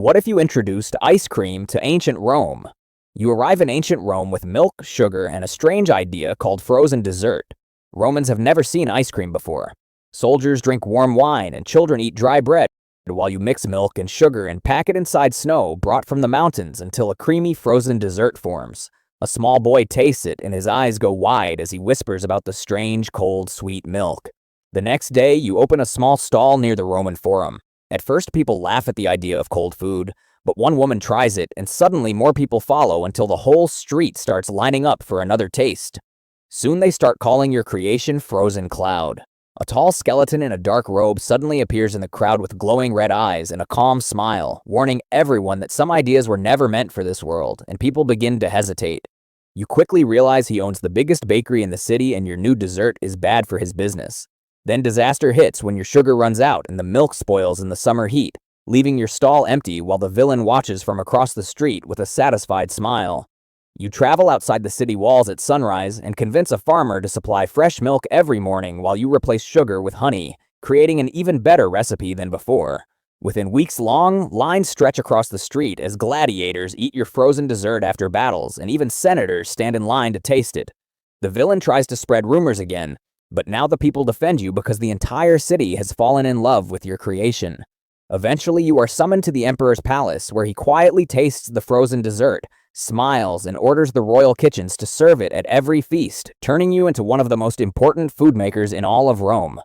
What if you introduced ice cream to ancient Rome? You arrive in ancient Rome with milk, sugar, and a strange idea called frozen dessert. Romans have never seen ice cream before. Soldiers drink warm wine and children eat dry bread while you mix milk and sugar and pack it inside snow brought from the mountains until a creamy frozen dessert forms. A small boy tastes it and his eyes go wide as he whispers about the strange, cold, sweet milk. The next day, you open a small stall near the Roman Forum. At first, people laugh at the idea of cold food, but one woman tries it and suddenly more people follow until the whole street starts lining up for another taste. Soon they start calling your creation Frozen Cloud. A tall skeleton in a dark robe suddenly appears in the crowd with glowing red eyes and a calm smile, warning everyone that some ideas were never meant for this world, and people begin to hesitate. You quickly realize he owns the biggest bakery in the city and your new dessert is bad for his business. Then disaster hits when your sugar runs out and the milk spoils in the summer heat, leaving your stall empty while the villain watches from across the street with a satisfied smile. You travel outside the city walls at sunrise and convince a farmer to supply fresh milk every morning while you replace sugar with honey, creating an even better recipe than before. Within weeks long, lines stretch across the street as gladiators eat your frozen dessert after battles, and even senators stand in line to taste it. The villain tries to spread rumors again, but now the people defend you because the entire city has fallen in love with your creation. Eventually, you are summoned to the emperor's palace, where he quietly tastes the frozen dessert, smiles, and orders the royal kitchens to serve it at every feast, turning you into one of the most important food makers in all of Rome.